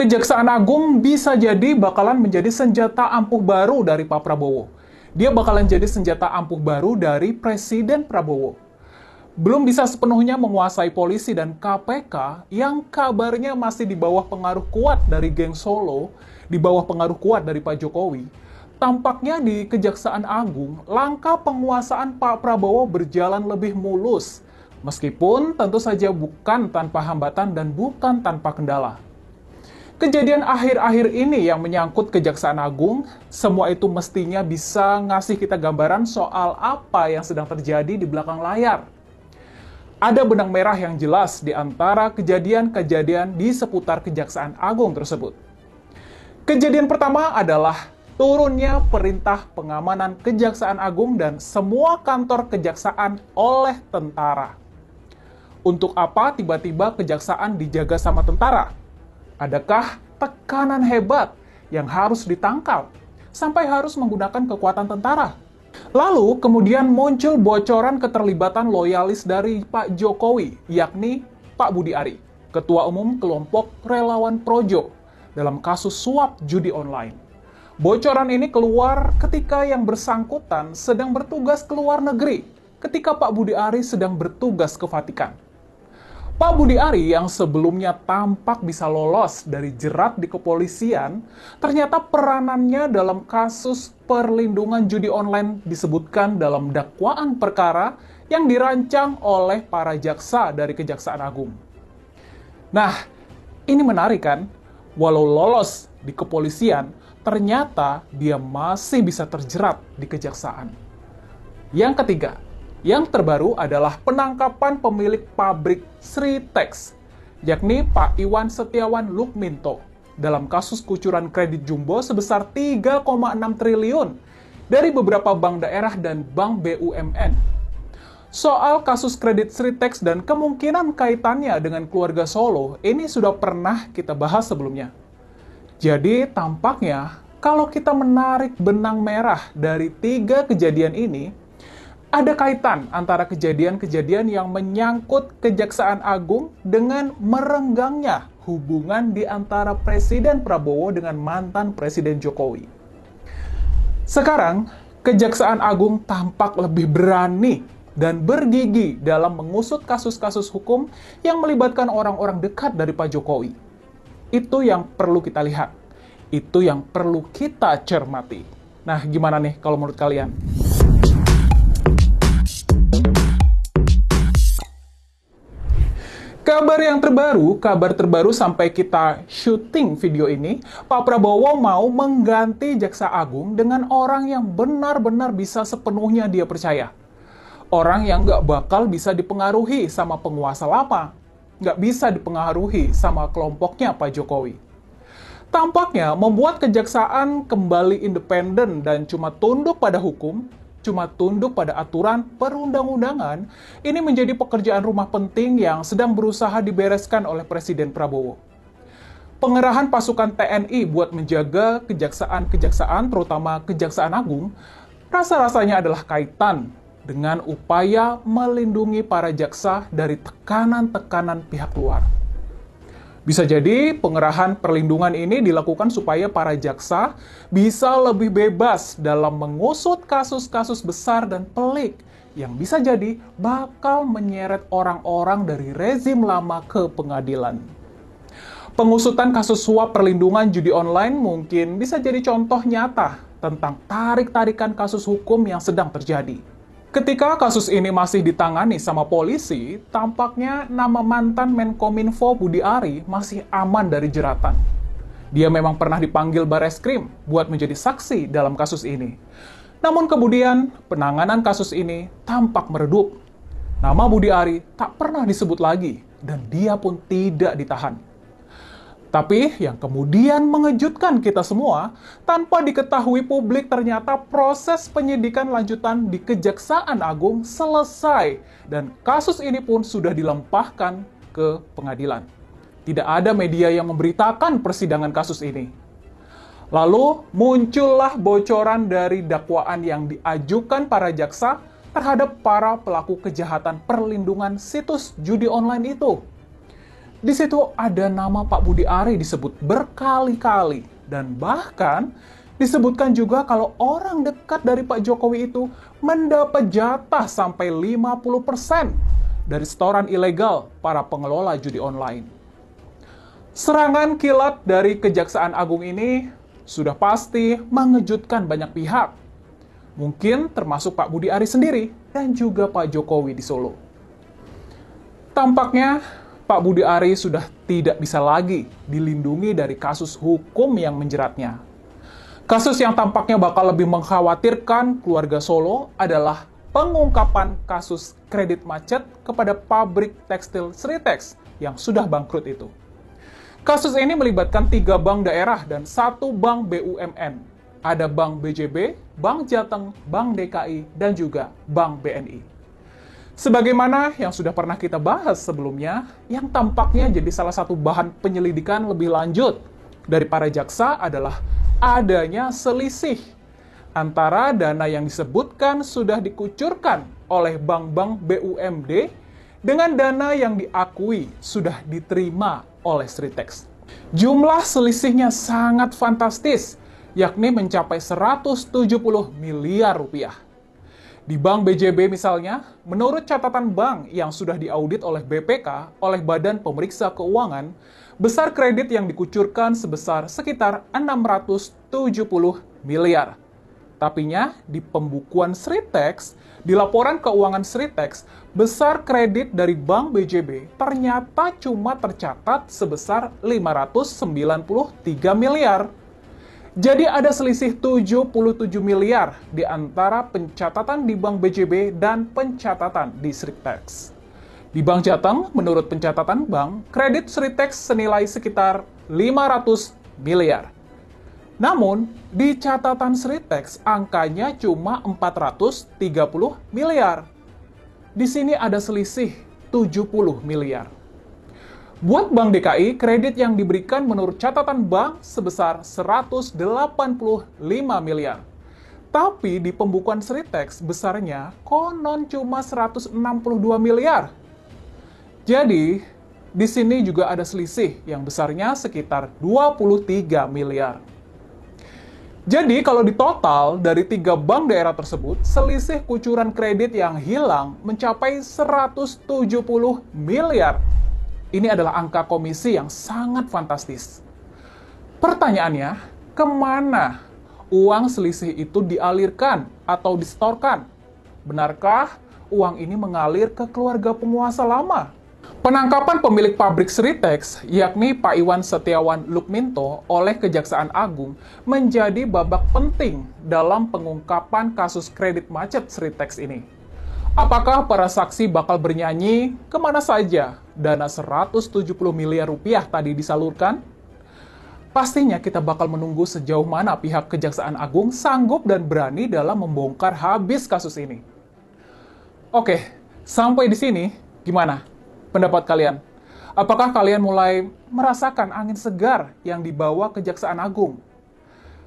Kejaksaan Agung bisa jadi bakalan menjadi senjata ampuh baru dari Pak Prabowo. Dia bakalan jadi senjata ampuh baru dari Presiden Prabowo. Belum bisa sepenuhnya menguasai polisi dan KPK yang kabarnya masih di bawah pengaruh kuat dari geng Solo, di bawah pengaruh kuat dari Pak Jokowi. Tampaknya di Kejaksaan Agung, langkah penguasaan Pak Prabowo berjalan lebih mulus, meskipun tentu saja bukan tanpa hambatan dan bukan tanpa kendala. Kejadian akhir-akhir ini yang menyangkut Kejaksaan Agung, semua itu mestinya bisa ngasih kita gambaran soal apa yang sedang terjadi di belakang layar. Ada benang merah yang jelas di antara kejadian-kejadian di seputar Kejaksaan Agung tersebut. Kejadian pertama adalah turunnya perintah pengamanan Kejaksaan Agung dan semua kantor kejaksaan oleh tentara. Untuk apa tiba-tiba kejaksaan dijaga sama tentara? Adakah tekanan hebat yang harus ditangkal sampai harus menggunakan kekuatan tentara? Lalu kemudian muncul bocoran keterlibatan loyalis dari Pak Jokowi, yakni Pak Budi Ari, Ketua Umum Kelompok Relawan Projo, dalam kasus suap judi online. Bocoran ini keluar ketika yang bersangkutan sedang bertugas ke luar negeri, ketika Pak Budi Ari sedang bertugas ke Vatikan. Pak Budi Ari yang sebelumnya tampak bisa lolos dari jerat di kepolisian, ternyata peranannya dalam kasus perlindungan judi online disebutkan dalam dakwaan perkara yang dirancang oleh para jaksa dari Kejaksaan Agung. Nah, ini menarik kan? Walau lolos di kepolisian, ternyata dia masih bisa terjerat di kejaksaan. Yang ketiga, yang terbaru adalah penangkapan pemilik pabrik Sritex, yakni Pak Iwan Setiawan Lukminto, dalam kasus kucuran kredit jumbo sebesar 3,6 triliun dari beberapa bank daerah dan bank BUMN. Soal kasus kredit Sritex dan kemungkinan kaitannya dengan keluarga Solo, ini sudah pernah kita bahas sebelumnya. Jadi tampaknya kalau kita menarik benang merah dari 3 kejadian ini, ada kaitan antara kejadian-kejadian yang menyangkut Kejaksaan Agung dengan merenggangnya hubungan di antara Presiden Prabowo dengan mantan Presiden Jokowi. Sekarang, Kejaksaan Agung tampak lebih berani dan bergigi dalam mengusut kasus-kasus hukum yang melibatkan orang-orang dekat dari Pak Jokowi. Itu yang perlu kita lihat. Itu yang perlu kita cermati. Nah, gimana nih kalau menurut kalian? Kabar terbaru sampai kita syuting video ini, Pak Prabowo mau mengganti Jaksa Agung dengan orang yang benar-benar bisa sepenuhnya dia percaya. Orang yang nggak bakal bisa dipengaruhi sama penguasa lama, nggak bisa dipengaruhi sama kelompoknya Pak Jokowi. Tampaknya membuat kejaksaan kembali independen dan cuma tunduk pada hukum, cuma tunduk pada aturan perundang-undangan, ini menjadi pekerjaan rumah penting yang sedang berusaha dibereskan oleh Presiden Prabowo. Pengerahan pasukan TNI buat menjaga kejaksaan-kejaksaan, terutama Kejaksaan Agung, rasa-rasanya adalah kaitan dengan upaya melindungi para jaksa dari tekanan-tekanan pihak luar. Bisa jadi pengerahan perlindungan ini dilakukan supaya para jaksa bisa lebih bebas dalam mengusut kasus-kasus besar dan pelik yang bisa jadi bakal menyeret orang-orang dari rezim lama ke pengadilan. Pengusutan kasus suap perlindungan judi online mungkin bisa jadi contoh nyata tentang tarik-tarikan kasus hukum yang sedang terjadi. Ketika kasus ini masih ditangani sama polisi, tampaknya nama mantan Menkominfo Budi Ari masih aman dari jeratan. Dia memang pernah dipanggil Bareskrim buat menjadi saksi dalam kasus ini. Namun kemudian, penanganan kasus ini tampak meredup. Nama Budi Ari tak pernah disebut lagi, dan dia pun tidak ditahan. Tapi yang kemudian mengejutkan kita semua, tanpa diketahui publik ternyata proses penyidikan lanjutan di Kejaksaan Agung selesai dan kasus ini pun sudah dilempahkan ke pengadilan. Tidak ada media yang memberitakan persidangan kasus ini. Lalu muncullah bocoran dari dakwaan yang diajukan para jaksa terhadap para pelaku kejahatan perlindungan situs judi online itu. Di situ ada nama Pak Budi Ari disebut berkali-kali, dan bahkan disebutkan juga kalau orang dekat dari Pak Jokowi itu mendapat jatah sampai 50% dari setoran ilegal para pengelola judi online. Serangan kilat dari Kejaksaan Agung ini sudah pasti mengejutkan banyak pihak. Mungkin termasuk Pak Budi Ari sendiri dan juga Pak Jokowi di Solo. Tampaknya Pak Budi Ari sudah tidak bisa lagi dilindungi dari kasus hukum yang menjeratnya. Kasus yang tampaknya bakal lebih mengkhawatirkan keluarga Solo adalah pengungkapan kasus kredit macet kepada pabrik tekstil Sritex yang sudah bangkrut itu. Kasus ini melibatkan 3 bank daerah dan 1 bank BUMN. Ada Bank BJB, Bank Jateng, Bank DKI, dan juga Bank BNI. Sebagaimana yang sudah pernah kita bahas sebelumnya, yang tampaknya jadi salah satu bahan penyelidikan lebih lanjut dari para jaksa adalah adanya selisih antara dana yang disebutkan sudah dikucurkan oleh bank-bank BUMD dengan dana yang diakui sudah diterima oleh Sritex. Jumlah selisihnya sangat fantastis, yakni mencapai 170 miliar rupiah. Di Bank BJB misalnya, menurut catatan bank yang sudah diaudit oleh BPK, oleh Badan Pemeriksa Keuangan, besar kredit yang dikucurkan sebesar sekitar 670 miliar. Tapinya, di pembukuan Sritex, di laporan keuangan Sritex, besar kredit dari Bank BJB ternyata cuma tercatat sebesar 593 miliar. Jadi ada selisih 77 miliar di antara pencatatan di Bank BJB dan pencatatan di Sritex. Di Bank Jateng, menurut pencatatan bank, kredit Sritex senilai sekitar 500 miliar. Namun, di catatan Sritex, angkanya cuma 430 miliar. Di sini ada selisih 70 miliar. Buat Bank DKI, kredit yang diberikan menurut catatan bank sebesar 185 miliar. Tapi di pembukuan Sritex besarnya konon cuma 162 miliar. Jadi, di sini juga ada selisih yang besarnya sekitar 23 miliar. Jadi, kalau di total dari 3 bank daerah tersebut, selisih kucuran kredit yang hilang mencapai 170 miliar. Ini adalah angka komisi yang sangat fantastis. Pertanyaannya, kemana uang selisih itu dialirkan atau disetorkan? Benarkah uang ini mengalir ke keluarga penguasa lama? Penangkapan pemilik pabrik Sritex, yakni Pak Iwan Setiawan Lukminto oleh Kejaksaan Agung, menjadi babak penting dalam pengungkapan kasus kredit macet Sritex ini. Apakah para saksi bakal bernyanyi kemana saja dana 170 miliar rupiah tadi disalurkan? Pastinya kita bakal menunggu sejauh mana pihak Kejaksaan Agung sanggup dan berani dalam membongkar habis kasus ini. Oke, sampai di sini gimana pendapat kalian? Apakah kalian mulai merasakan angin segar yang dibawa Kejaksaan Agung?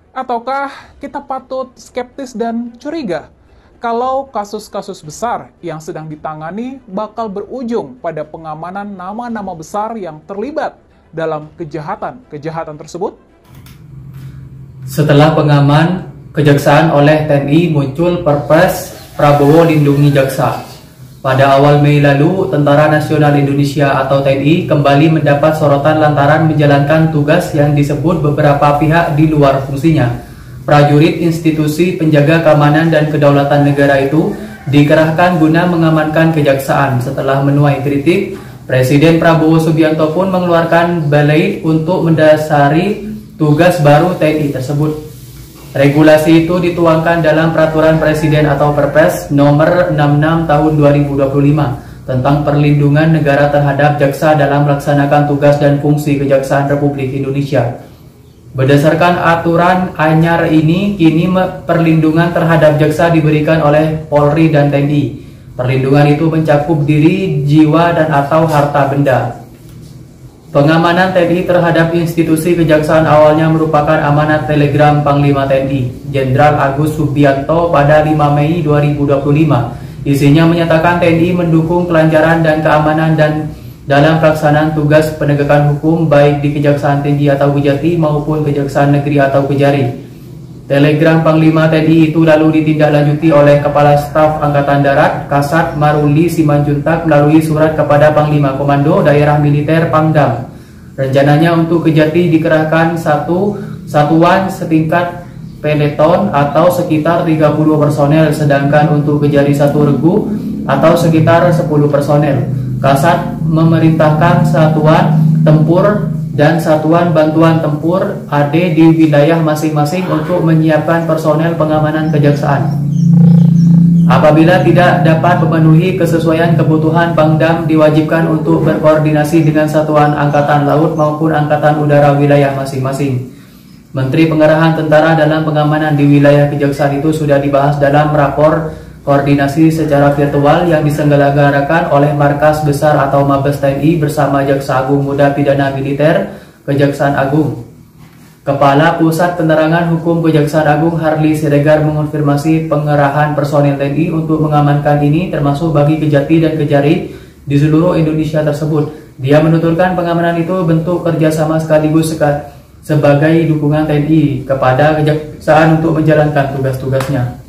Ataukah kita patut skeptis dan curiga kalau kasus-kasus besar yang sedang ditangani bakal berujung pada pengamanan nama-nama besar yang terlibat dalam kejahatan tersebut? Setelah pengaman Kejaksaan oleh TNI, muncul Perpres Prabowo Lindungi Jaksa. Pada awal Mei lalu, Tentara Nasional Indonesia atau TNI kembali mendapat sorotan lantaran menjalankan tugas yang disebut beberapa pihak di luar fungsinya. Prajurit institusi penjaga keamanan dan kedaulatan negara itu dikerahkan guna mengamankan kejaksaan. Setelah menuai kritik, Presiden Prabowo Subianto pun mengeluarkan balai untuk mendasari tugas baru TNI tersebut. Regulasi itu dituangkan dalam Peraturan Presiden atau Perpres nomor 66 tahun 2025 tentang perlindungan negara terhadap jaksa dalam melaksanakan tugas dan fungsi Kejaksaan Republik Indonesia. Berdasarkan aturan anyar ini, kini perlindungan terhadap jaksa diberikan oleh Polri dan TNI. Perlindungan itu mencakup diri, jiwa, dan atau harta benda. Pengamanan TNI terhadap institusi kejaksaan awalnya merupakan amanat telegram Panglima TNI, Jenderal Agus Subianto pada 5 Mei 2025. Isinya menyatakan TNI mendukung kelancaran dan keamanan dan dalam pelaksanaan tugas penegakan hukum baik di Kejaksaan Tinggi atau Kejati maupun Kejaksaan Negeri atau Kejari. Telegram Panglima TNI itu lalu ditindaklanjuti oleh Kepala Staf Angkatan Darat Kasat Maruli Simanjuntak melalui surat kepada Panglima Komando Daerah Militer Pangdam. Rencananya untuk Kejati dikerahkan satu satuan setingkat peleton atau sekitar 30 personel, sedangkan untuk Kejari 1 regu atau sekitar 10 personel. Kasat memerintahkan satuan tempur dan satuan bantuan tempur AD di wilayah masing-masing untuk menyiapkan personel pengamanan kejaksaan. Apabila tidak dapat memenuhi kesesuaian kebutuhan, Pangdam diwajibkan untuk berkoordinasi dengan satuan Angkatan Laut maupun Angkatan Udara wilayah masing-masing. Menteri Pengerahan Tentara dalam pengamanan di wilayah kejaksaan itu sudah dibahas dalam rapor koordinasi secara virtual yang diselenggarakan oleh Markas Besar atau Mabes TNI bersama Jaksa Agung Muda Pidana Militer Kejaksaan Agung. Kepala Pusat Penerangan Hukum Kejaksaan Agung Harli Siregar mengonfirmasi pengerahan personil TNI untuk mengamankan ini termasuk bagi Kejati dan Kejari di seluruh Indonesia tersebut. Dia menuturkan pengamanan itu bentuk kerjasama sekaligus sebagai dukungan TNI kepada kejaksaan untuk menjalankan tugas-tugasnya.